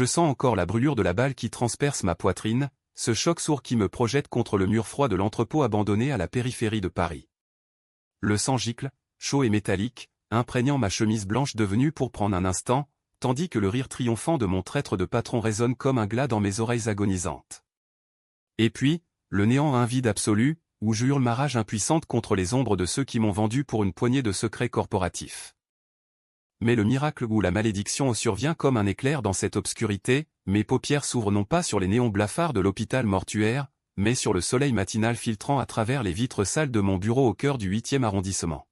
Je sens encore la brûlure de la balle qui transperce ma poitrine, ce choc sourd qui me projette contre le mur froid de l'entrepôt abandonné à la périphérie de Paris. Le sang gicle, chaud et métallique, imprégnant ma chemise blanche devenue pourpre en un instant, tandis que le rire triomphant de mon traître de patron résonne comme un glas dans mes oreilles agonisantes. Et puis, le néant un vide absolu, où je hurle ma rage impuissante contre les ombres de ceux qui m'ont vendu pour une poignée de secrets corporatifs. Mais le miracle ou la malédiction survient comme un éclair dans cette obscurité, mes paupières s'ouvrent non pas sur les néons blafards de l'hôpital mortuaire, mais sur le soleil matinal filtrant à travers les vitres sales de mon bureau au cœur du 8e arrondissement.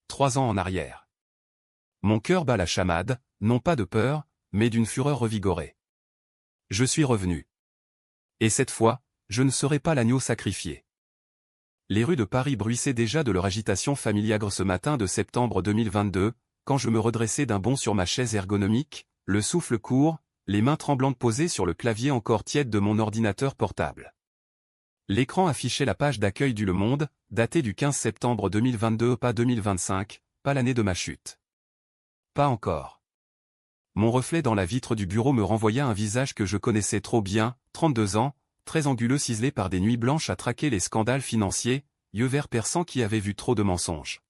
3 ans en arrière. Mon cœur bat la chamade, non pas de peur, mais d'une fureur revigorée. Je suis revenu. Et cette fois, je ne serai pas l'agneau sacrifié. Les rues de Paris bruissaient déjà de leur agitation familière ce matin de septembre 2022, quand je me redressais d'un bond sur ma chaise ergonomique, le souffle court, les mains tremblantes posées sur le clavier encore tiède de mon ordinateur portable. L'écran affichait la page d'accueil du Le Monde, datée du 15 septembre 2022, pas 2025, pas l'année de ma chute. Pas encore. Mon reflet dans la vitre du bureau me renvoya un visage que je connaissais trop bien, 32 ans, très anguleux ciselé par des nuits blanches à traquer les scandales financiers, yeux verts perçants qui avaient vu trop de mensonges.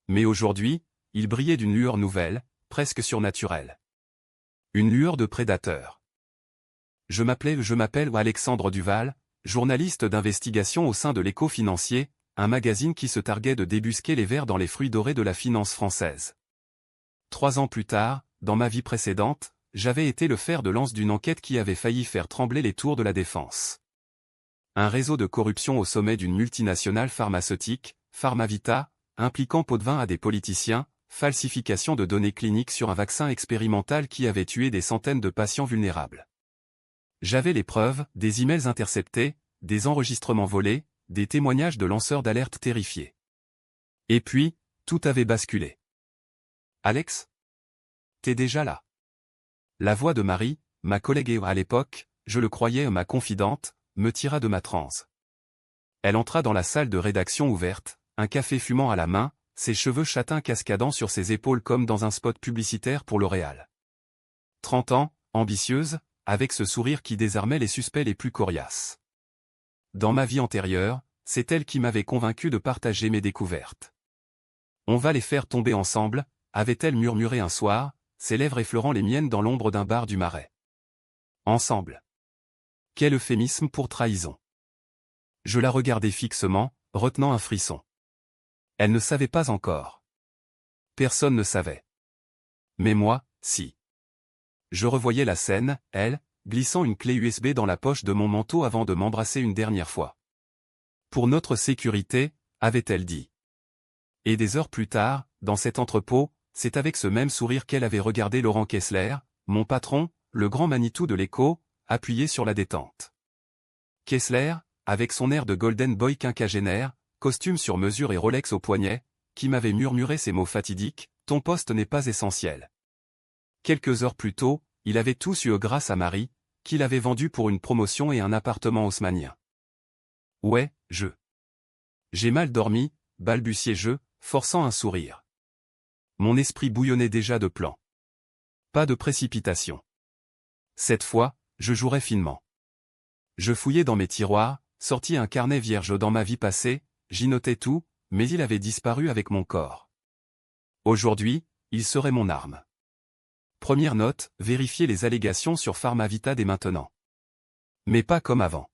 Mais aujourd'hui, il brillait d'une lueur nouvelle, presque surnaturelle. Une lueur de prédateur. Je m'appelle Alexandre Duval, journaliste d'investigation au sein de l'Écho Financier, un magazine qui se targuait de débusquer les vers dans les fruits dorés de la finance française. 3 ans plus tard, dans ma vie précédente, j'avais été le fer de lance d'une enquête qui avait failli faire trembler les tours de la défense. Un réseau de corruption au sommet d'une multinationale pharmaceutique, Pharmavita, impliquant pots de vin à des politiciens, falsification de données cliniques sur un vaccin expérimental qui avait tué des centaines de patients vulnérables. J'avais les preuves, des emails interceptés, des enregistrements volés, des témoignages de lanceurs d'alerte terrifiés. Et puis, tout avait basculé. Alex ? T'es déjà là. La voix de Marie, ma collègue à l'époque, je le croyais ma confidente, me tira de ma transe. Elle entra dans la salle de rédaction ouverte, un café fumant à la main, ses cheveux châtains cascadant sur ses épaules comme dans un spot publicitaire pour L'Oréal. 30 ans, ambitieuse, avec ce sourire qui désarmait les suspects les plus coriaces. Dans ma vie antérieure, c'est elle qui m'avait convaincu de partager mes découvertes. On va les faire tomber ensemble, avait-elle murmuré un soir, ses lèvres effleurant les miennes dans l'ombre d'un bar du Marais. Ensemble. Quel euphémisme pour trahison. Je la regardais fixement, retenant un frisson. Elle ne savait pas encore. Personne ne savait. Mais moi, si. Je revoyais la scène, elle, glissant une clé USB dans la poche de mon manteau avant de m'embrasser une dernière fois. Pour notre sécurité, avait-elle dit. Et des heures plus tard, dans cet entrepôt, c'est avec ce même sourire qu'elle avait regardé Laurent Kessler, mon patron, le grand Manitou de l'Écho, appuyé sur la détente. Kessler, avec son air de golden boy quinquagénaire, costume sur mesure et Rolex au poignet, qui m'avait murmuré ces mots fatidiques, « Ton poste n'est pas essentiel ». Quelques heures plus tôt, il avait tout su grâce à Marie, qui l'avait vendu pour une promotion et un appartement haussmannien. Ouais, j'ai mal dormi, balbutiai-je, forçant un sourire. Mon esprit bouillonnait déjà de plans. Pas de précipitation. Cette fois, je jouerais finement. Je fouillais dans mes tiroirs, sortis un carnet vierge dans ma vie passée, j'y notais tout, mais il avait disparu avec mon corps. Aujourd'hui, il serait mon arme. Première note, vérifier les allégations sur Pharmavita dès maintenant. Mais pas comme avant.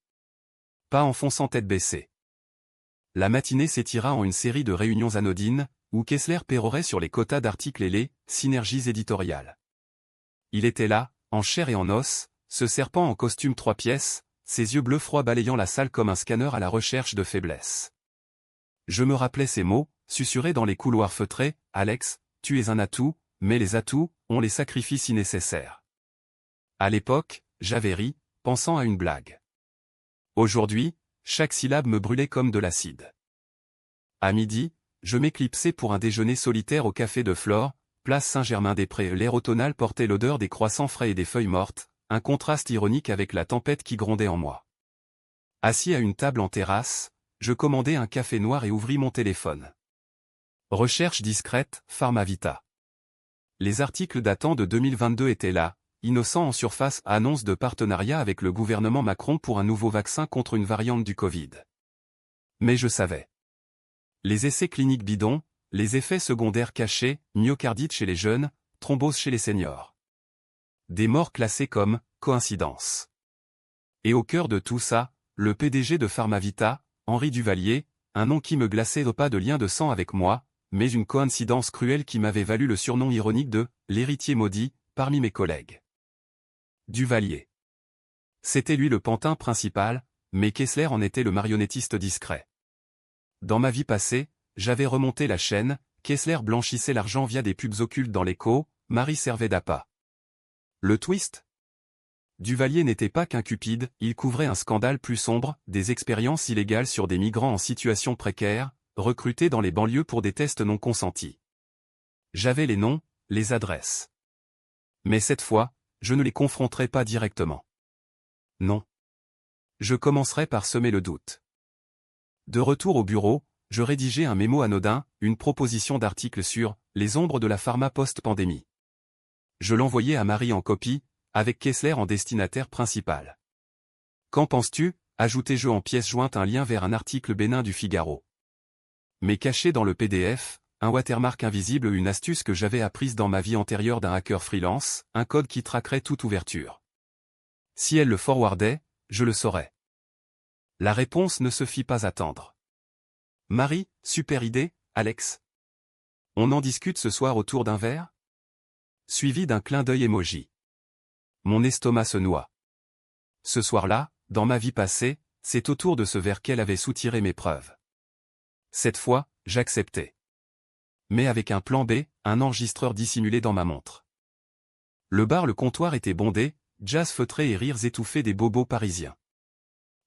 Pas en fonçant tête baissée. La matinée s'étira en une série de réunions anodines, où Kessler pérorait sur les quotas d'articles et les synergies éditoriales. Il était là, en chair et en os, ce serpent en costume 3 pièces, ses yeux bleus froids balayant la salle comme un scanner à la recherche de faiblesses. Je me rappelais ces mots, susurrés dans les couloirs feutrés, « Alex, tu es un atout, mais les atouts, on les sacrifie si nécessaire. » À l'époque, j'avais ri, pensant à une blague. Aujourd'hui, chaque syllabe me brûlait comme de l'acide. À midi, je m'éclipsais pour un déjeuner solitaire au café de Flore, place Saint-Germain-des-Prés. L'air automnal portait l'odeur des croissants frais et des feuilles mortes, un contraste ironique avec la tempête qui grondait en moi. Assis à une table en terrasse, je commandai un café noir et ouvris mon téléphone. Recherche discrète, Pharmavita. Les articles datant de 2022 étaient là, innocent en surface, annonce de partenariat avec le gouvernement Macron pour un nouveau vaccin contre une variante du Covid. Mais je savais. Les essais cliniques bidons, les effets secondaires cachés, myocardite chez les jeunes, thrombose chez les seniors. Des morts classées comme « coïncidence ». Et au cœur de tout ça, le PDG de Pharmavita, Henri Duvalier, un nom qui me glaçait, pas de lien de sang avec moi, mais une coïncidence cruelle qui m'avait valu le surnom ironique de « l'héritier maudit » parmi mes collègues. Duvalier. C'était lui le pantin principal, mais Kessler en était le marionnettiste discret. Dans ma vie passée, j'avais remonté la chaîne, Kessler blanchissait l'argent via des pubs occultes dans l'écho, Marie servait d'appât. Le twist ? Duvalier n'était pas qu'un cupide, il couvrait un scandale plus sombre, des expériences illégales sur des migrants en situation précaire, recrutés dans les banlieues pour des tests non consentis. J'avais les noms, les adresses. Mais cette fois, je ne les confronterai pas directement. Non. Je commencerai par semer le doute. De retour au bureau, je rédigeais un mémo anodin, une proposition d'article sur « les ombres de la pharma post-pandémie ». Je l'envoyais à Marie en copie, avec Kessler en destinataire principal. « Qu'en penses-tu » ajoutai-je en pièce jointe un lien vers un article bénin du Figaro. Mais caché dans le PDF, un watermark invisible, une astuce que j'avais apprise dans ma vie antérieure d'un hacker freelance, un code qui traquerait toute ouverture. Si elle le forwardait, je le saurais. La réponse ne se fit pas attendre. Marie, super idée, Alex. On en discute ce soir autour d'un verre ? Suivi d'un clin d'œil emoji. Mon estomac se noie. Ce soir-là, dans ma vie passée, c'est autour de ce verre qu'elle avait soutiré mes preuves. Cette fois, j'acceptais. Mais avec un plan B, un enregistreur dissimulé dans ma montre. Le bar, le comptoir était bondé, jazz feutré et rires étouffés des bobos parisiens.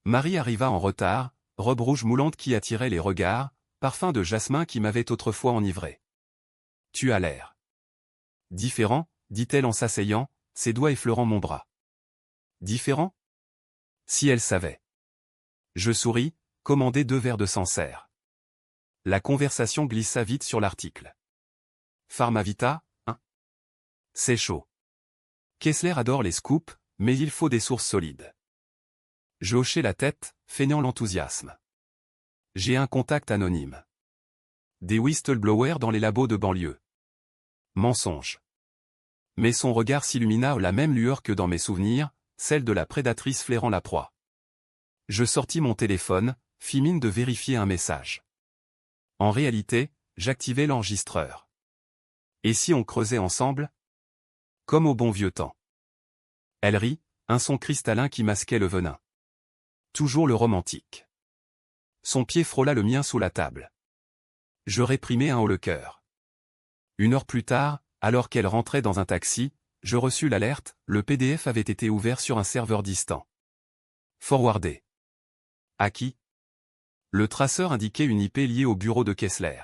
Marie arriva en retard, robe rouge moulante qui attirait les regards, parfum de jasmin qui m'avait autrefois enivré. « Tu as l'air différent », dit-elle en s'asseyant, ses doigts effleurant mon bras. Différent ? Si elle savait. Je souris, commandai 2 verres de Sancerre. La conversation glissa vite sur l'article. Pharmavita, hein ? C'est chaud. Kessler adore les scoops, mais il faut des sources solides. Je hochai la tête, feignant l'enthousiasme. J'ai un contact anonyme. Des whistleblowers dans les labos de banlieue. Mensonge. Mais son regard s'illumina la même lueur que dans mes souvenirs, celle de la prédatrice flairant la proie. Je sortis mon téléphone, fis mine de vérifier un message. En réalité, j'activai l'enregistreur. Et si on creusait ensemble ? Comme au bon vieux temps. Elle rit, un son cristallin qui masquait le venin. Toujours le romantique. Son pied frôla le mien sous la table. Je réprimai un haut le cœur. 1 heure plus tard, alors qu'elle rentrait dans un taxi, je reçus l'alerte, le PDF avait été ouvert sur un serveur distant. Forwardé. À qui ? Le traceur indiquait une IP liée au bureau de Kessler.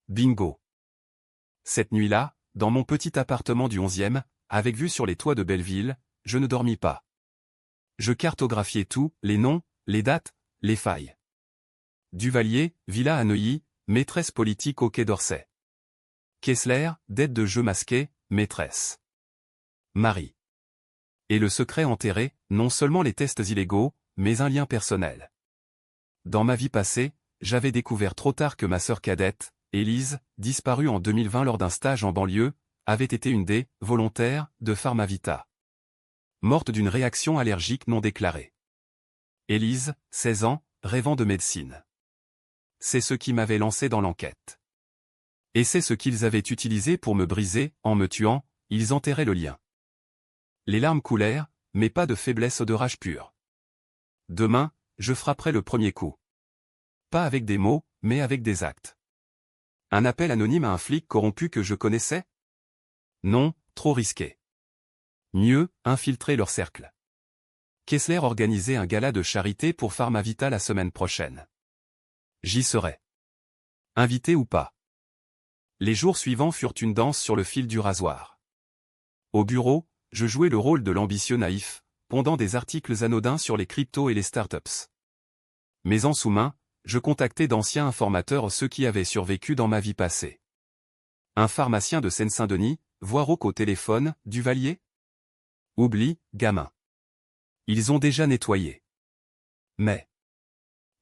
Bingo. Cette nuit-là, dans mon petit appartement du 11e, avec vue sur les toits de Belleville, je ne dormis pas. Je cartographiais tout, les noms, les dates, les failles. Duvalier, villa à Neuilly, maîtresse politique au Quai d'Orsay. Kessler, dette de jeu masqué, maîtresse. Marie. Et le secret enterré, non seulement les tests illégaux, mais un lien personnel. Dans ma vie passée, j'avais découvert trop tard que ma sœur cadette, Élise, disparue en 2020 lors d'un stage en banlieue, avait été une des volontaires de Pharmavita. Morte d'une réaction allergique non déclarée. Élise, 16 ans, rêvant de médecine. C'est ce qui m'avait lancé dans l'enquête. Et c'est ce qu'ils avaient utilisé pour me briser, en me tuant, ils enterraient le lien. Les larmes coulèrent, mais pas de faiblesse ou de rage pure. Demain, je frapperai le premier coup. Pas avec des mots, mais avec des actes. Un appel anonyme à un flic corrompu que je connaissais ? Non, trop risqué. Mieux, infiltrer leur cercle. Kessler organisait un gala de charité pour Pharmavita la semaine prochaine. J'y serai. Invité ou pas. Les jours suivants furent une danse sur le fil du rasoir. Au bureau, je jouais le rôle de l'ambitieux naïf, pondant des articles anodins sur les cryptos et les startups. Mais en sous-main, je contactais d'anciens informateurs, ceux qui avaient survécu dans ma vie passée. Un pharmacien de Seine-Saint-Denis, voir au téléphone, Duvalier ? Oublie, gamin. Ils ont déjà nettoyé. Mais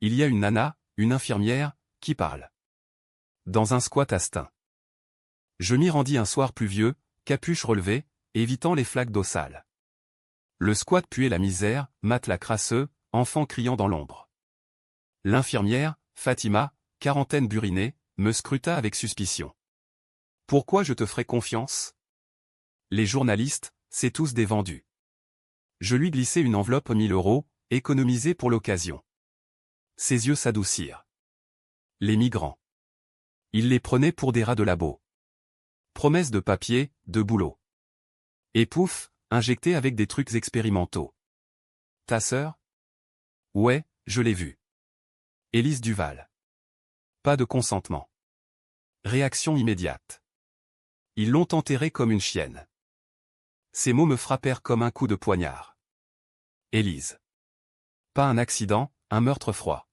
il y a une nana, une infirmière, qui parle. Dans un squat à Stein. Je m'y rendis un soir pluvieux, capuche relevée, évitant les flaques d'eau sale. Le squat puait la misère, matelas crasseux, enfants criant dans l'ombre. L'infirmière, Fatima, quarantaine burinée, me scruta avec suspicion. Pourquoi je te ferais confiance? Les journalistes, c'est tous des vendus. Je lui glissai une enveloppe 1000 €, économisée pour l'occasion. Ses yeux s'adoucirent. Les migrants. Il les prenait pour des rats de labo. Promesse de papier, de boulot. Et pouf, injecté avec des trucs expérimentaux. Ta sœur? Ouais, je l'ai vue. Élise Duval. Pas de consentement. Réaction immédiate. Ils l'ont enterrée comme une chienne. Ces mots me frappèrent comme un coup de poignard. Élise. Pas un accident, un meurtre froid.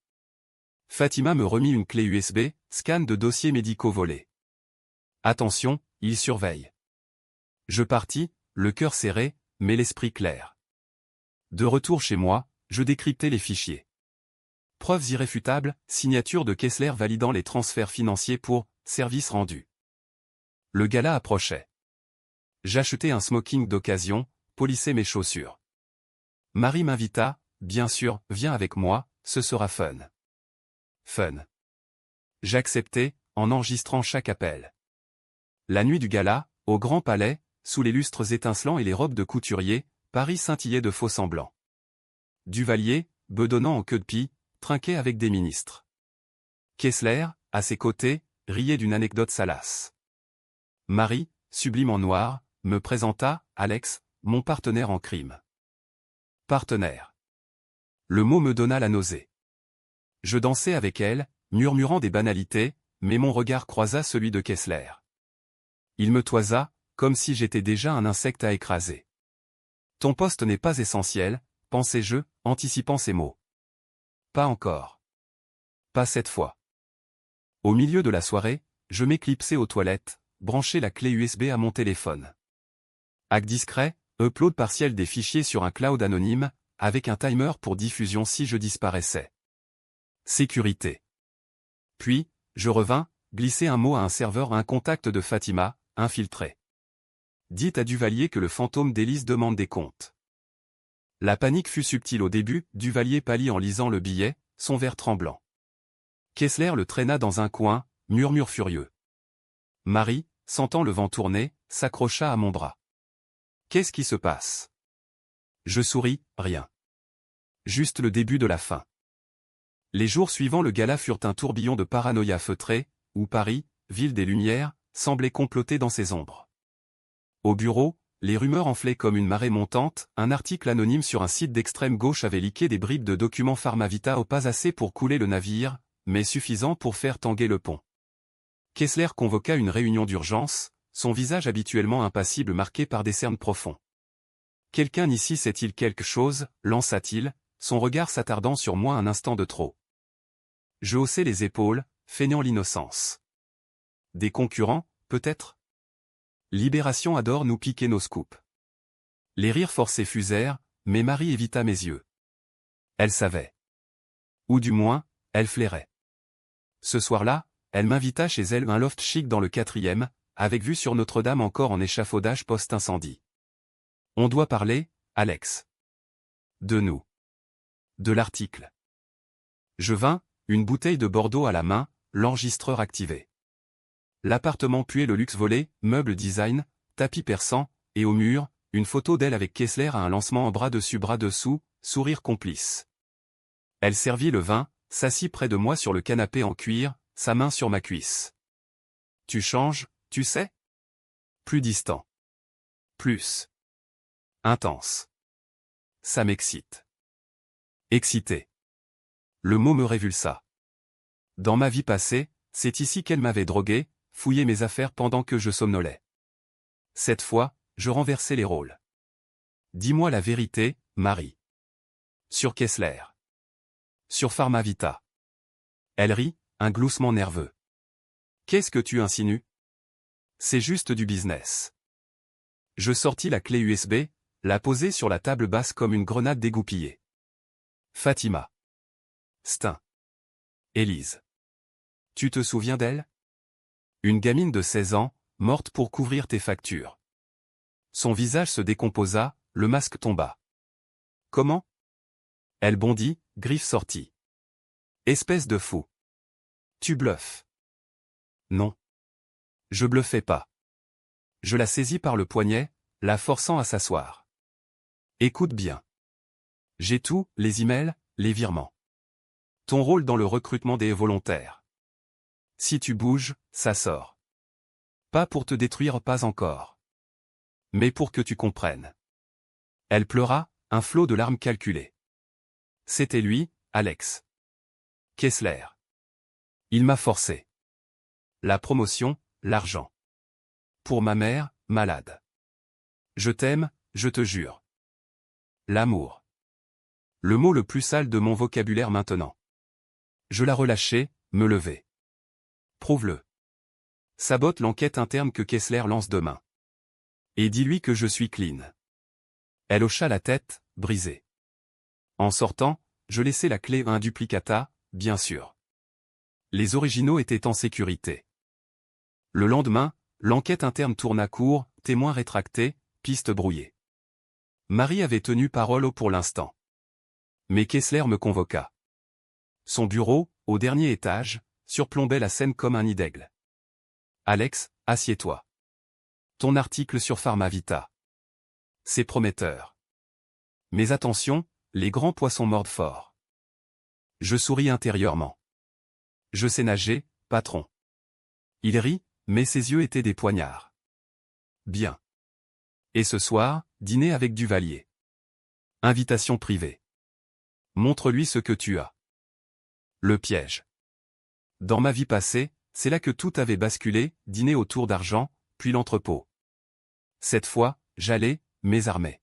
Fatima me remit une clé USB, scan de dossiers médicaux volés. Attention, il surveille. Je partis, le cœur serré, mais l'esprit clair. De retour chez moi, je décryptais les fichiers. Preuves irréfutables, signature de Kessler validant les transferts financiers pour « service rendu ». Le gala approchait. J'achetai un smoking d'occasion, polissai mes chaussures. Marie m'invita, bien sûr, viens avec moi, ce sera fun. Fun. J'acceptai, en enregistrant chaque appel. La nuit du gala, au Grand Palais, sous les lustres étincelants et les robes de couturier, Paris scintillait de faux semblants. Duvalier, bedonnant en queue de pie, trinquait avec des ministres. Kessler, à ses côtés, riait d'une anecdote salace. Marie, sublime en noir, me présenta, Alex, mon partenaire en crime. Partenaire. Le mot me donna la nausée. Je dansai avec elle, murmurant des banalités, mais mon regard croisa celui de Kessler. Il me toisa, comme si j'étais déjà un insecte à écraser. Ton poste n'est pas essentiel, pensai-je, anticipant ses mots. Pas encore. Pas cette fois. Au milieu de la soirée, je m'éclipsai aux toilettes, branchai la clé USB à mon téléphone. Hack discret, upload partiel des fichiers sur un cloud anonyme, avec un timer pour diffusion si je disparaissais. Sécurité. Puis, je revins, glisser un mot à un serveur à un contact de Fatima, infiltré. Dites à Duvalier que le fantôme d'Élise demande des comptes. La panique fut subtile au début, Duvalier pâlit en lisant le billet, son verre tremblant. Kessler le traîna dans un coin, murmure furieux. Marie, sentant le vent tourner, s'accrocha à mon bras. Qu'est-ce qui se passe? Je souris, rien. Juste le début de la fin. Les jours suivants le gala furent un tourbillon de paranoïa feutrée, où Paris, ville des Lumières, semblait comploter dans ses ombres. Au bureau, les rumeurs enflaient comme une marée montante, un article anonyme sur un site d'extrême gauche avait leaké des bribes de documents Pharmavita pas assez pour couler le navire, mais suffisant pour faire tanguer le pont. Kessler convoqua une réunion d'urgence, son visage habituellement impassible marqué par des cernes profonds. Quelqu'un ici sait-il quelque chose, lança-t-il, son regard s'attardant sur moi un instant de trop. Je haussai les épaules, feignant l'innocence. Des concurrents, peut-être? Libération adore nous piquer nos scoops. Les rires forcés fusèrent, mais Marie évita mes yeux. Elle savait. Ou du moins, elle flairait. Ce soir-là, elle m'invita chez elle un loft chic dans le 4e, avec vue sur Notre-Dame encore en échafaudage post-incendie. On doit parler, Alex. De nous. De l'article. Je vins, une bouteille de Bordeaux à la main, l'enregistreur activé. L'appartement puait le luxe volé, meubles design, tapis persan, et au mur, une photo d'elle avec Kessler à un lancement en bras dessus bras dessous, sourire complice. Elle servit le vin, s'assit près de moi sur le canapé en cuir, sa main sur ma cuisse. Tu changes, tu sais? Plus distant. Plus. Intense. Ça m'excite. Excité. Le mot me révulsa. Dans ma vie passée, c'est ici qu'elle m'avait drogué, fouillé mes affaires pendant que je somnolais. Cette fois, je renversai les rôles. Dis-moi la vérité, Marie. Sur Kessler. Sur Pharmavita. Elle rit, un gloussement nerveux. Qu'est-ce que tu insinues? C'est juste du business. Je sortis la clé USB, l'a posée sur la table basse comme une grenade dégoupillée. Fatima. Stein. Élise. Tu te souviens d'elle? Une gamine de 16 ans, morte pour couvrir tes factures. Son visage se décomposa, le masque tomba. Comment? Elle bondit, griffes sorties. Espèce de fou. Tu bluffes. Non. Je bluffais pas. Je la saisis par le poignet, la forçant à s'asseoir. Écoute bien. J'ai tout, les emails, les virements. Ton rôle dans le recrutement des volontaires. Si tu bouges, ça sort. Pas pour te détruire, pas encore. Mais pour que tu comprennes. Elle pleura, un flot de larmes calculées. C'était lui, Alex. Kessler. Il m'a forcé. La promotion, l'argent. Pour ma mère, malade. Je t'aime, je te jure. L'amour. Le mot le plus sale de mon vocabulaire maintenant. Je la relâchai, me levai. Prouve-le. Sabote l'enquête interne que Kessler lance demain. Et dis-lui que je suis clean. Elle hocha la tête, brisée. En sortant, je laissai la clé à un duplicata, bien sûr. Les originaux étaient en sécurité. Le lendemain, l'enquête interne tourna court, témoins rétractés, piste brouillée. Marie avait tenu parole pour l'instant. Mais Kessler me convoqua. Son bureau, au dernier étage, surplombait la scène comme un nid d'aigle. Alex, assieds-toi. Ton article sur Pharmavita. C'est prometteur. Mais attention, les grands poissons mordent fort. Je souris intérieurement. Je sais nager, patron. Il rit, mais ses yeux étaient des poignards. Bien. Et ce soir, dîner avec Duvalier. Invitation privée. Montre-lui ce que tu as. Le piège. Dans ma vie passée, c'est là que tout avait basculé, dîner autour d'argent, puis l'entrepôt. Cette fois, j'allais, mais armé.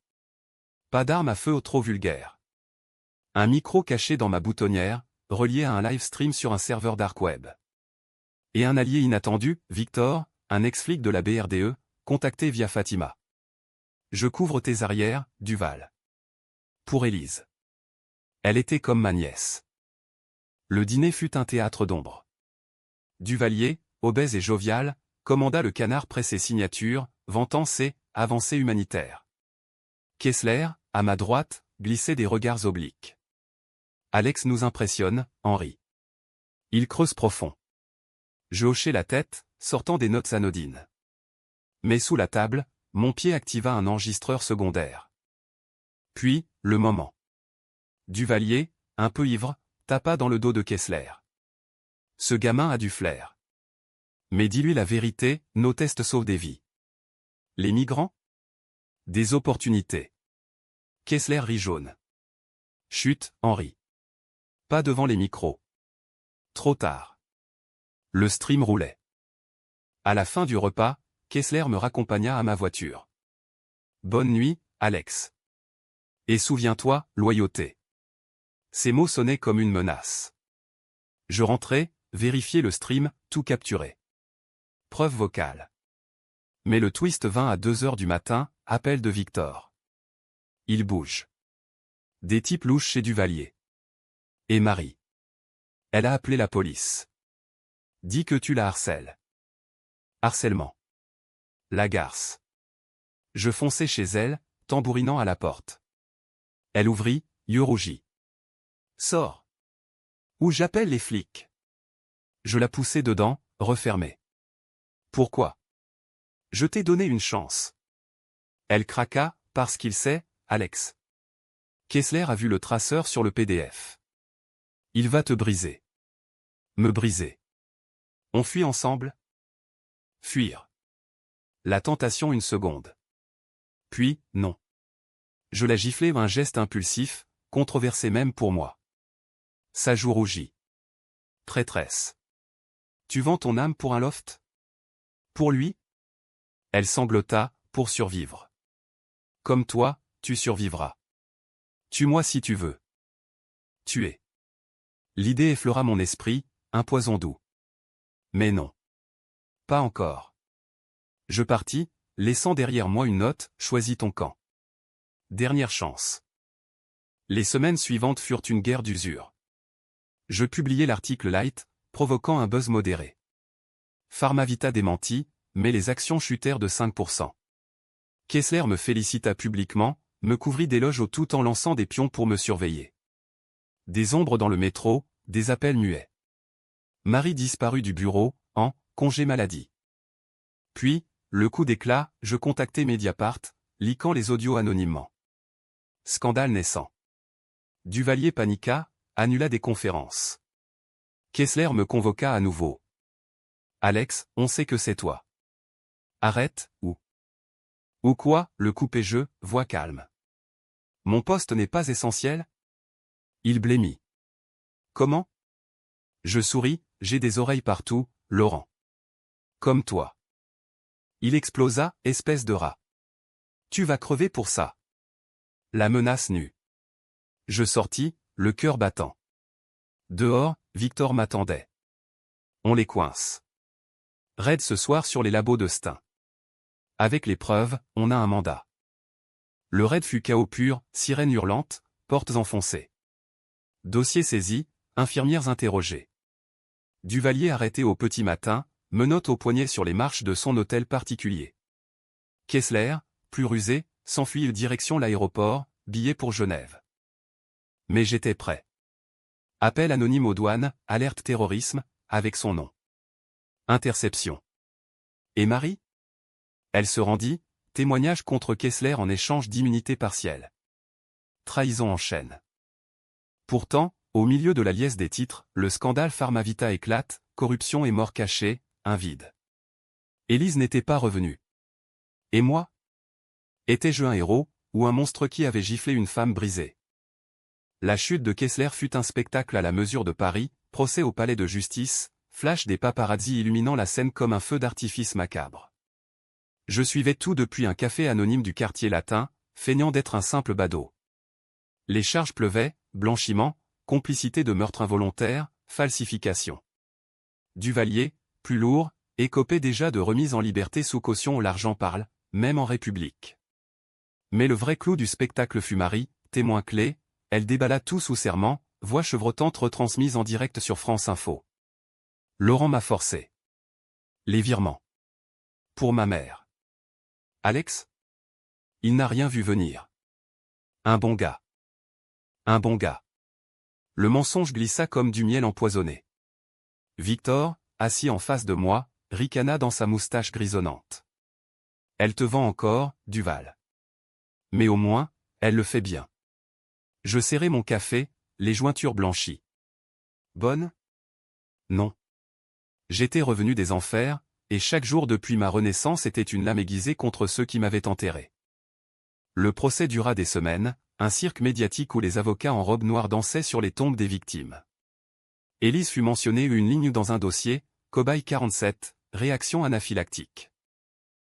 Pas d'arme à feu trop vulgaire. Un micro caché dans ma boutonnière, relié à un live stream sur un serveur dark web. Et un allié inattendu, Victor, un ex-flic de la BRDE, contacté via Fatima. Je couvre tes arrières, Duval. Pour Élise. Elle était comme ma nièce. Le dîner fut un théâtre d'ombre. Duvalier, obèse et jovial, commanda le canard près ses signatures, vantant ses avancées humanitaires. Kessler, à ma droite, glissait des regards obliques. Alex nous impressionne, Henri. Il creuse profond. Je hochai la tête, sortant des notes anodines. Mais sous la table, mon pied activa un enregistreur secondaire. Puis, le moment. Duvalier, un peu ivre, tapa dans le dos de Kessler. Ce gamin a du flair. Mais dis-lui la vérité, nos tests sauvent des vies. Les migrants? Des opportunités. Kessler rit jaune. Chut, Henri. Pas devant les micros. Trop tard. Le stream roulait. À la fin du repas, Kessler me raccompagna à ma voiture. Bonne nuit, Alex. Et souviens-toi, loyauté. Ces mots sonnaient comme une menace. Je rentrai, vérifiai le stream, tout capturé. Preuve vocale. Mais le twist vint à 2 heures du matin, appel de Victor. Il bouge. Des types louches chez Duvalier. Et Marie. Elle a appelé la police. Dis que tu la harcèles. Harcèlement. La garce. Je fonçai chez elle, tambourinant à la porte. Elle ouvrit, yeux rougis. Sors. Ou j'appelle les flics. Je la poussai dedans, refermée. Pourquoi? Je t'ai donné une chance. Elle craqua, parce qu'il sait, Alex. Kessler a vu le traceur sur le PDF. Il va te briser. Me briser. On fuit ensemble? Fuir. La tentation une seconde. Puis, non. Je la giflai un geste impulsif, controversé même pour moi. Sa joue rougit. Traîtresse. Tu vends ton âme pour un loft? Pour lui? Elle sanglota, pour survivre. Comme toi, tu survivras. Tue-moi si tu veux. Tuer. L'idée effleura mon esprit, un poison doux. Mais non. Pas encore. Je partis, laissant derrière moi une note, choisis ton camp. dernière chance. Les semaines suivantes furent une guerre d'usure. Je publiai l'article light, provoquant un buzz modéré. Pharmavita démentit, mais les actions chutèrent de 5%. Kessler me félicita publiquement, me couvrit d'éloges au tout en lançant des pions pour me surveiller. Des ombres dans le métro, des appels muets. Marie disparut du bureau, en congé maladie. Puis, le coup d'éclat, je contactai Mediapart, liquant les audios anonymement. Scandale naissant. Duvalier paniqua, annula des conférences. Kessler me convoqua à nouveau. Alex, on sait que c'est toi. Arrête, ou quoi, le coupé-jeu, voix calme. Mon poste n'est pas essentiel? Il blêmit. Comment? Je souris, j'ai des oreilles partout, Laurent. Comme toi. Il explosa, espèce de rat. Tu vas crever pour ça. La menace nue. Je sortis, le cœur battant. Dehors, Victor m'attendait. On les coince. Raid ce soir sur les labos de Stein. Avec les preuves, on a un mandat. Le raid fut chaos pur, sirènes hurlantes, portes enfoncées. Dossier saisi, infirmières interrogées. Duvalier arrêté au petit matin, menottes au poignet sur les marches de son hôtel particulier. Kessler, plus rusé, s'enfuit direction l'aéroport, billet pour Genève. Mais j'étais prêt. Appel anonyme aux douanes, alerte terrorisme, avec son nom. Interception. Et Marie? Elle se rendit, témoignage contre Kessler en échange d'immunité partielle. Trahison en chaîne. Pourtant, au milieu de la liesse des titres, le scandale Pharmavita éclate, corruption et mort cachée, un vide. Élise n'était pas revenue. Et moi? Étais-je un héros, ou un monstre qui avait giflé une femme brisée? La chute de Kessler fut un spectacle à la mesure de Paris, procès au palais de justice, flash des paparazzis illuminant la scène comme un feu d'artifice macabre. Je suivais tout depuis un café anonyme du quartier latin, feignant d'être un simple badaud. Les charges pleuvaient, blanchiment, complicité de meurtre involontaire, falsification. Duvalier, plus lourd, écopait déjà de remise en liberté sous caution où l'argent parle, même en République. Mais le vrai clou du spectacle fut Marie, témoin clé, elle déballa tout sous serment, voix chevrotante retransmise en direct sur France Info. Laurent m'a forcé. Les virements. Pour ma mère. Alex? Il n'a rien vu venir. Un bon gars. Un bon gars. Le mensonge glissa comme du miel empoisonné. Victor, assis en face de moi, ricana dans sa moustache grisonnante. Elle te vend encore, Duval. Mais au moins, elle le fait bien. Je serrai mon café, les jointures blanchies. Bonne? Non. J'étais revenu des enfers, et chaque jour depuis ma renaissance était une lame aiguisée contre ceux qui m'avaient enterré. Le procès dura des semaines, un cirque médiatique où les avocats en robe noire dansaient sur les tombes des victimes. Élise fut mentionnée une ligne dans un dossier, cobaye 47, réaction anaphylactique.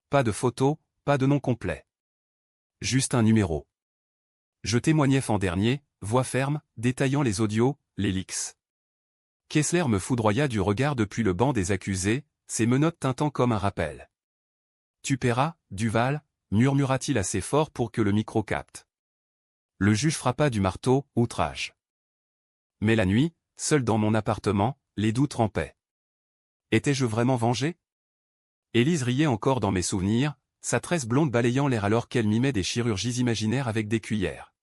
Pas de photo, pas de nom complet. Juste un numéro. Je témoignais en dernier, voix ferme, détaillant les audios, les leaks. Kessler me foudroya du regard depuis le banc des accusés, ses menottes tintant comme un rappel. Tu paieras, Duval, murmura-t-il assez fort pour que le micro capte. Le juge frappa du marteau, outrage. Mais la nuit, seul dans mon appartement, les doutes rampaient. Étais-je vraiment vengé? Élise riait encore dans mes souvenirs, sa tresse blonde balayant l'air alors qu'elle mimait des chirurgies imaginaires avec des cuillères.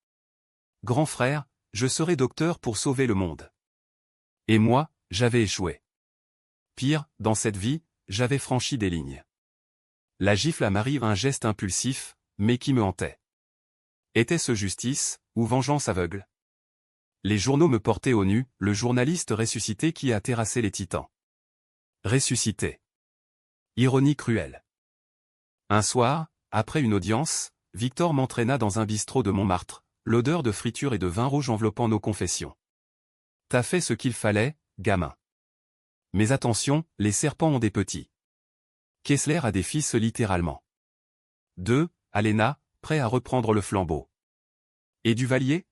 Grand frère, je serai docteur pour sauver le monde. Et moi, j'avais échoué. Pire, dans cette vie, j'avais franchi des lignes. La gifle à Marie, un geste impulsif, mais qui me hantait. Était-ce justice, ou vengeance aveugle? Les journaux me portaient au nu, le journaliste ressuscité qui a terrassé les titans. Ressuscité. Ironie cruelle. Un soir, après une audience, Victor m'entraîna dans un bistrot de Montmartre, l'odeur de friture et de vin rouge enveloppant nos confessions. T'as fait ce qu'il fallait, gamin. Mais attention, les serpents ont des petits. Kessler a des fils littéralement. 2. Alena, prêt à reprendre le flambeau. Et Duvalier?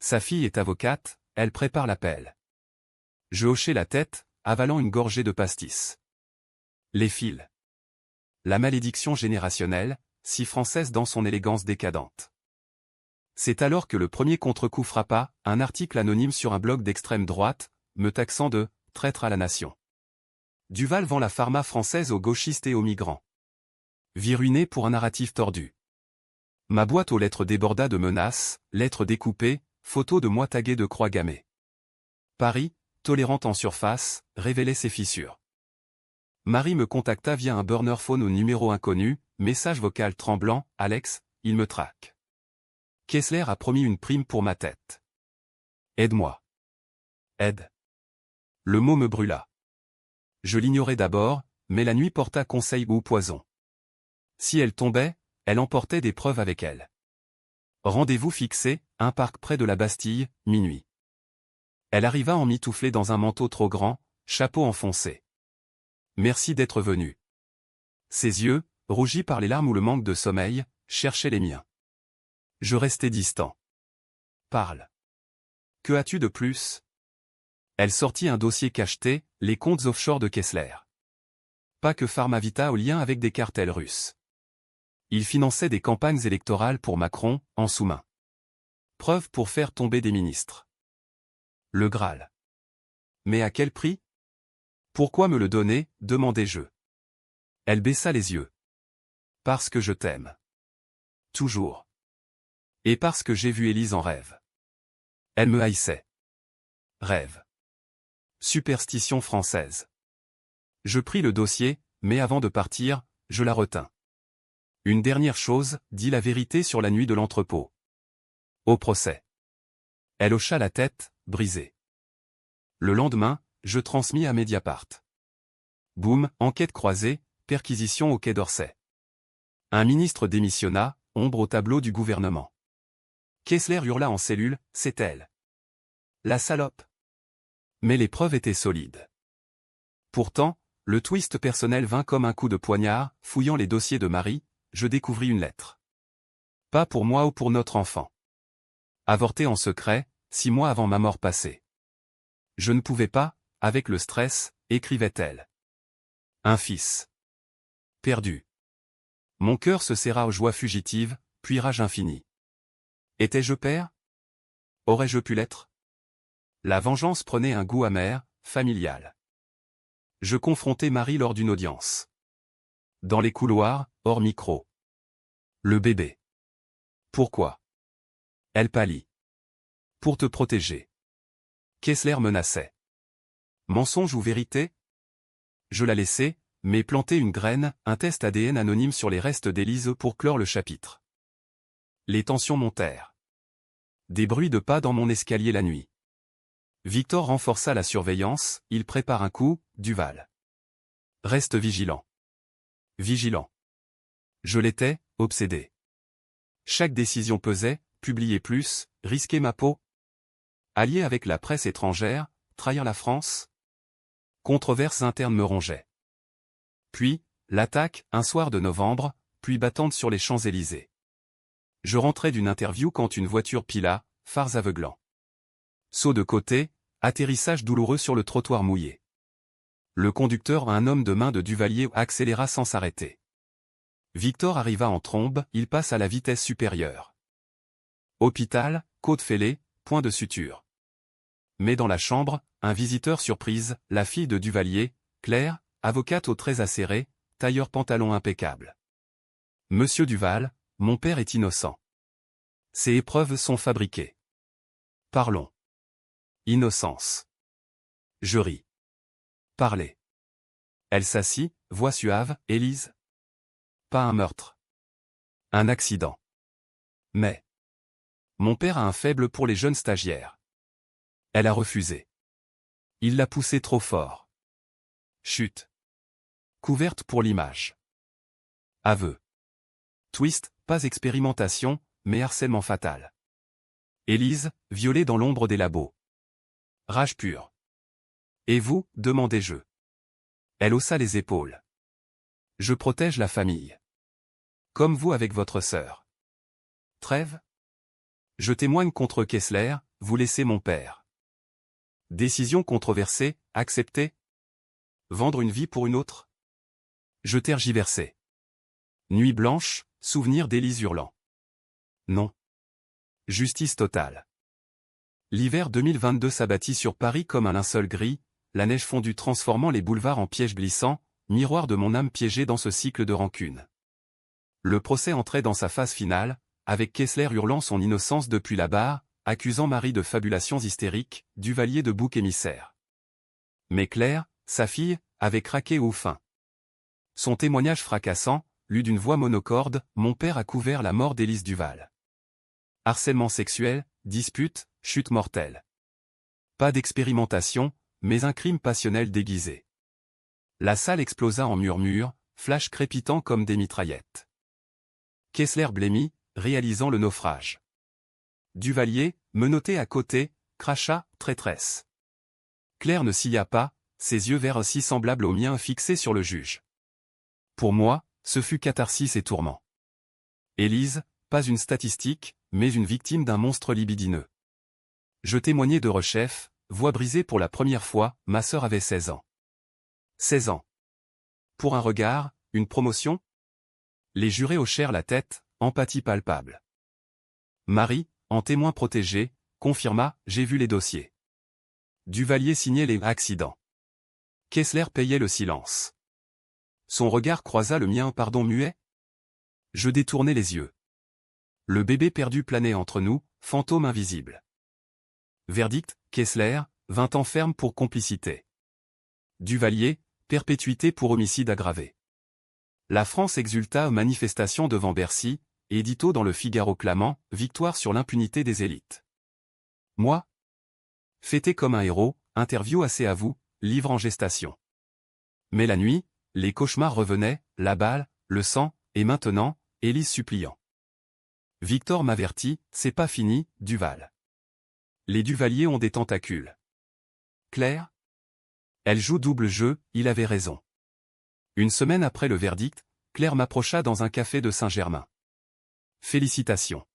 Sa fille est avocate, elle prépare l'appel. Je hochai la tête, avalant une gorgée de pastis. Les fils. La malédiction générationnelle, si française dans son élégance décadente. C'est alors que le premier contre-coup frappa, un article anonyme sur un blog d'extrême droite, me taxant de « traître à la nation ». Duval vend la pharma française aux gauchistes et aux migrants. Vie ruinée pour un narratif tordu. Ma boîte aux lettres déborda de menaces, lettres découpées, photos de moi taguées de croix gammées. Paris, tolérante en surface, révélait ses fissures. Marie me contacta via un burner phone au numéro inconnu, message vocal tremblant, « Alex, il me traque. Kessler a promis une prime pour ma tête. Aide-moi. » Aide. Le mot me brûla. Je l'ignorais d'abord, mais la nuit porta conseil ou poison. Si elle tombait, elle emportait des preuves avec elle. Rendez-vous fixé, un parc près de la Bastille, minuit. Elle arriva emmitouflée dans un manteau trop grand, chapeau enfoncé. Merci d'être venu. Ses yeux, rougis par les larmes ou le manque de sommeil, cherchaient les miens. Je restai distant. Parle. Que as-tu de plus? Elle sortit un dossier cacheté, les comptes offshore de Kessler. Pas que Pharmavita au lien avec des cartels russes. Il finançait des campagnes électorales pour Macron, en sous-main. Preuve pour faire tomber des ministres. Le Graal. Mais à quel prix? Pourquoi me le donner, demandai-je. Elle baissa les yeux. Parce que je t'aime. Toujours. Et parce que j'ai vu Élise en rêve. Elle me haïssait. Rêve. Superstition française. Je pris le dossier, mais avant de partir, je la retins. Une dernière chose, dis la vérité sur la nuit de l'entrepôt. Au procès. Elle hocha la tête, brisée. Le lendemain, je transmis à Mediapart. Boum, enquête croisée, perquisition au Quai d'Orsay. Un ministre démissionna, ombre au tableau du gouvernement. Kessler hurla en cellule, c'est elle. La salope. Mais les preuves étaient solides. Pourtant, le twist personnel vint comme un coup de poignard, fouillant les dossiers de Marie, je découvris une lettre. Pas pour moi ou pour notre enfant. Avortée en secret, 6 mois avant ma mort passée. Je ne pouvais pas, avec le stress, écrivait-elle. Un fils. Perdu. Mon cœur se serra aux joies fugitives, puis rage infinie. Étais-je père? Aurais-je pu l'être? La vengeance prenait un goût amer, familial. Je confrontai Marie lors d'une audience. Dans les couloirs, hors micro. Le bébé. Pourquoi? Elle pâlit. Pour te protéger. Kessler menaçait. Mensonge ou vérité? Je la laissai, mais plantai une graine, un test ADN anonyme sur les restes d'Élise pour clore le chapitre. Les tensions montèrent. Des bruits de pas dans mon escalier la nuit. Victor renforça la surveillance, il prépare un coup, Duval. Reste vigilant. Vigilant. Je l'étais, obsédé. Chaque décision pesait, publier plus, risquer ma peau. Allié avec la presse étrangère, trahir la France. Controverses internes me rongeaient. Puis, l'attaque, un soir de novembre, pluie battante sur les Champs-Élysées. Je rentrais d'une interview quand une voiture pila, phares aveuglants. Saut de côté, atterrissage douloureux sur le trottoir mouillé. Le conducteur, un homme de main de Duvalier, accéléra sans s'arrêter. Victor arriva en trombe, il passe à la vitesse supérieure. Hôpital, côte fêlée, point de suture. Mais dans la chambre, un visiteur surprise, la fille de Duvalier, Claire, avocate aux traits acérés, tailleur pantalon impeccable. Monsieur Duval, mon père est innocent. Ces épreuves sont fabriquées. Parlons. Innocence. Je ris. Parlez. Elle s'assit, voix suave, Élise. Pas un meurtre. Un accident. Mais. Mon père a un faible pour les jeunes stagiaires. Elle a refusé. Il l'a poussée trop fort. Chute. Couverte pour l'image. Aveu. Twist, pas expérimentation, mais harcèlement fatal. Élise, violée dans l'ombre des labos. Rage pure. Et vous, demandai-je. Elle haussa les épaules. Je protège la famille. Comme vous avec votre sœur. Trêve? Je témoigne contre Kessler, vous laissez mon père. Décision controversée, acceptée? Vendre une vie pour une autre? Je tergiversai. Nuit blanche, souvenir d'Élise hurlant. Non. Justice totale. L'hiver 2022 s'abattit sur Paris comme un linceul gris, la neige fondue transformant les boulevards en pièges glissants, miroir de mon âme piégée dans ce cycle de rancune. Le procès entrait dans sa phase finale, avec Kessler hurlant son innocence depuis la barre, accusant Marie de fabulations hystériques, Duvalier de bouc émissaire. Mais Claire, sa fille, avait craqué au fin. Son témoignage fracassant, lu d'une voix monocorde, mon père a couvert la mort d'Élise Duval. Harcèlement sexuel, dispute, chute mortelle. Pas d'expérimentation, mais un crime passionnel déguisé. La salle explosa en murmures, flash crépitant comme des mitraillettes. Kessler blêmit, réalisant le naufrage. Duvalier, menotté à côté, cracha, traîtresse. Claire ne scia pas, ses yeux verts si semblables aux miens fixés sur le juge. Pour moi, ce fut catharsis et tourment. Élise, pas une statistique, mais une victime d'un monstre libidineux. Je témoignais de rechef, voix brisée pour la première fois, ma sœur avait 16 ans. 16 ans. Pour un regard, une promotion? Les jurés hochèrent la tête, empathie palpable. Marie, en témoin protégé, confirma, j'ai vu les dossiers. Duvalier signait les accidents. Kessler payait le silence. Son regard croisa le mien, pardon muet? Je détournai les yeux. Le bébé perdu planait entre nous, fantôme invisible. Verdict, Kessler, 20 ans ferme pour complicité. Duvalier, perpétuité pour homicide aggravé. La France exulta aux manifestations devant Bercy, édito dans le Figaro clamant, victoire sur l'impunité des élites. Moi? Fêté comme un héros, interview assez à vous, livre en gestation. Mais la nuit, les cauchemars revenaient, la balle, le sang, et maintenant, Élise suppliant. Victor m'avertit, c'est pas fini, Duval. Les Duvaliers ont des tentacules. Claire? Elle joue double jeu, il avait raison. Une semaine après le verdict, Claire m'approcha dans un café de Saint-Germain. Félicitations.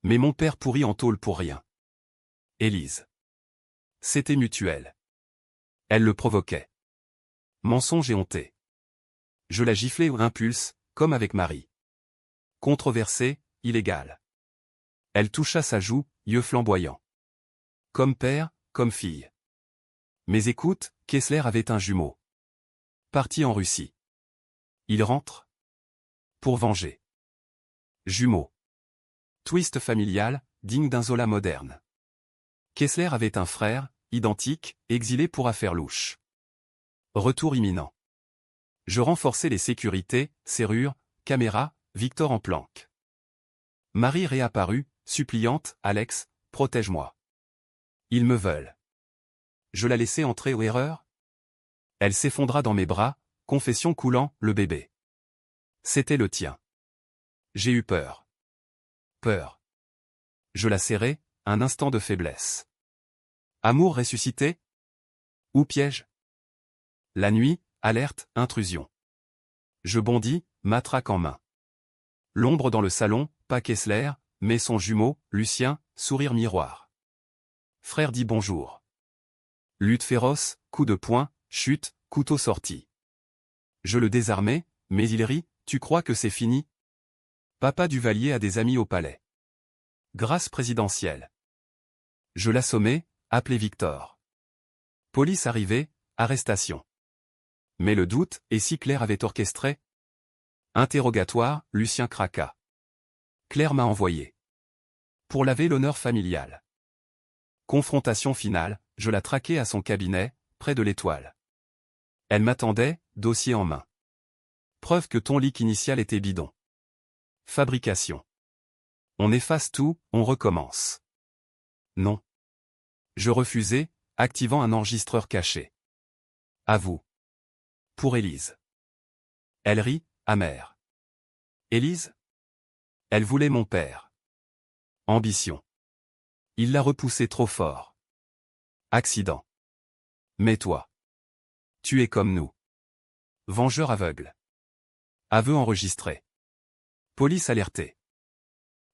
Mais mon père pourrit en tôle pour rien. Élise. C'était mutuel. Elle le provoquait. Mensonge et honté. Je la giflais au impulse, comme avec Marie. Controversée, illégale. Elle toucha sa joue, yeux flamboyants. Comme père, comme fille. Mais écoute, Kessler avait un jumeau. Parti en Russie. Il rentre. Pour venger. Jumeau. Twist familial, digne d'un Zola moderne. Kessler avait un frère, identique, exilé pour affaires louches. Retour imminent. Je renforçais les sécurités, serrures, caméras, Victor en planque. Marie réapparut, suppliante, Alex, protège-moi. Ils me veulent. Je la laissai entrer aux erreurs? Elle s'effondra dans mes bras, confession coulant, le bébé. C'était le tien. J'ai eu peur. Peur. Je la serrai, un instant de faiblesse. Amour ressuscité? Ou piège? La nuit, alerte, intrusion. Je bondis, matraque en main. L'ombre dans le salon, pas Kessler, mais son jumeau, Lucien, sourire miroir. Frère dit bonjour. Lutte féroce, coup de poing, chute, couteau sorti. Je le désarmai, mais il rit, tu crois que c'est fini? Papa Duvalier a des amis au palais. Grâce présidentielle. Je l'assommai, appelé Victor. Police arrivée, arrestation. Mais le doute, et si Claire avait orchestré? Interrogatoire, Lucien craqua. Claire m'a envoyé. Pour laver l'honneur familial. Confrontation finale, je la traquai à son cabinet, près de l'Étoile. Elle m'attendait, dossier en main. Preuve que ton leak initial était bidon. Fabrication. On efface tout, on recommence. Non. Je refusai, activant un enregistreur caché. À vous. Pour Élise. Elle rit, amère. Élise? Elle voulait mon père. Ambition. Il l'a repoussé trop fort. Accident. Mais toi. Tu es comme nous. Vengeur aveugle. Aveu enregistré. Police alertée.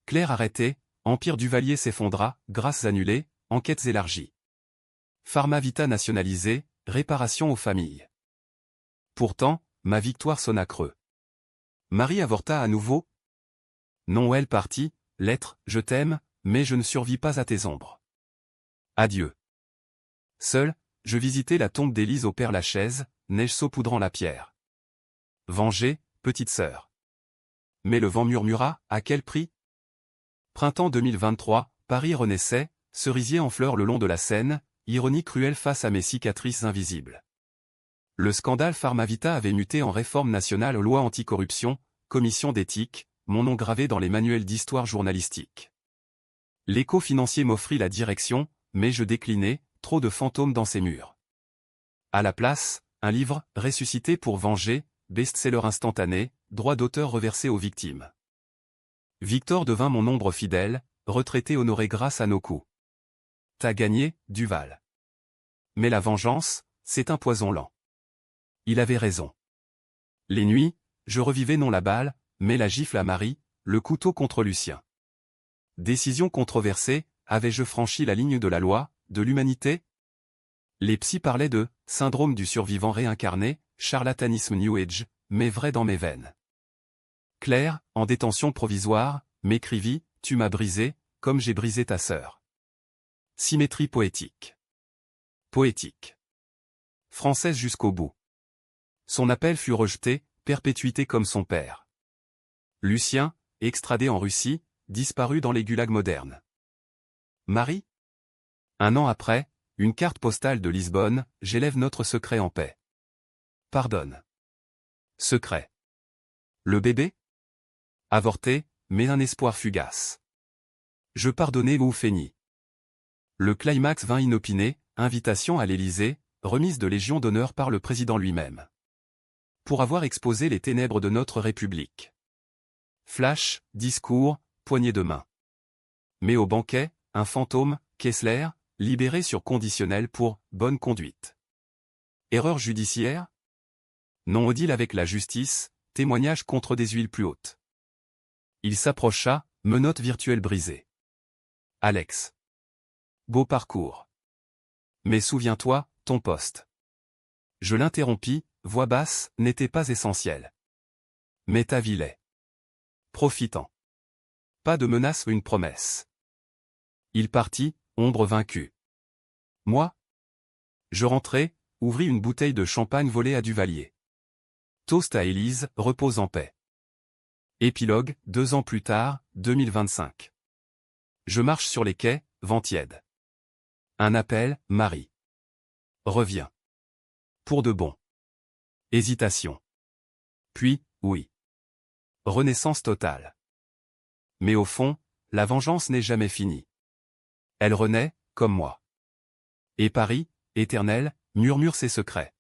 Claire arrêtée, Empire Duvalier s'effondra, grâces annulées, enquêtes élargies. Pharmavita nationalisée, réparation aux familles. Pourtant, ma victoire sonna creux. Marie avorta à nouveau? Non, elle partit, lettre, je t'aime, mais je ne survis pas à tes ombres. Adieu. Seul, je visitai la tombe d'Élise au Père-Lachaise, neige saupoudrant la pierre. Vengée, petite sœur. Mais le vent murmura, à quel prix? Printemps 2023, Paris renaissait, cerisier en fleurs le long de la Seine, ironie cruelle face à mes cicatrices invisibles. Le scandale Pharmavita avait muté en réforme nationale loi anticorruption, commission d'éthique, mon nom gravé dans les manuels d'histoire journalistique. L'écho financier m'offrit la direction, mais je déclinai, trop de fantômes dans ces murs. À la place, un livre, ressuscité pour venger, best-seller instantané, droit d'auteur reversé aux victimes. Victor devint mon ombre fidèle, retraité honoré grâce à nos coups. T'as gagné, Duval. Mais la vengeance, c'est un poison lent. Il avait raison. Les nuits, je revivais non la balle, mais la gifle à Marie, le couteau contre Lucien. Décision controversée, avais-je franchi la ligne de la loi, de l'humanité? Les psys parlaient de « syndrome du survivant réincarné », charlatanisme New Age, mais vrai dans mes veines. Claire, en détention provisoire, m'écrivit « Tu m'as brisé, comme j'ai brisé ta sœur ». Symétrie poétique. Poétique. Française jusqu'au bout. Son appel fut rejeté, perpétuité comme son père. Lucien, extradé en Russie, disparu dans les gulags modernes. Marie? Un an après, une carte postale de Lisbonne, j'élève notre secret en paix. Pardonne. Secret. Le bébé? Avorté, mais un espoir fugace. Je pardonnai ou feignis. Le climax vint inopiné, invitation à l'Élysée, remise de Légion d'honneur par le président lui-même. Pour avoir exposé les ténèbres de notre République. Flash, discours, poignée de main. Mais au banquet, un fantôme, Kessler, libéré sur conditionnel pour « bonne conduite ». Erreur judiciaire? Non odile avec la justice, témoignage contre des huiles plus hautes. Il s'approcha, menotte virtuelle brisée. Alex. Beau parcours. Mais souviens-toi, ton poste. Je l'interrompis, voix basse, n'était pas essentielle. Mais ta vie l'est. Profitant. Pas de menace ou une promesse. Il partit, ombre vaincue. Moi? Je rentrai, ouvris une bouteille de champagne volée à Duvalier. Toast à Élise, repose en paix. Épilogue, 2 ans plus tard, 2025. Je marche sur les quais, vent tiède. Un appel, Marie. Reviens. Pour de bon. Hésitation. Puis, oui. Renaissance totale. Mais au fond, la vengeance n'est jamais finie. Elle renaît, comme moi. Et Paris, éternel, murmure ses secrets.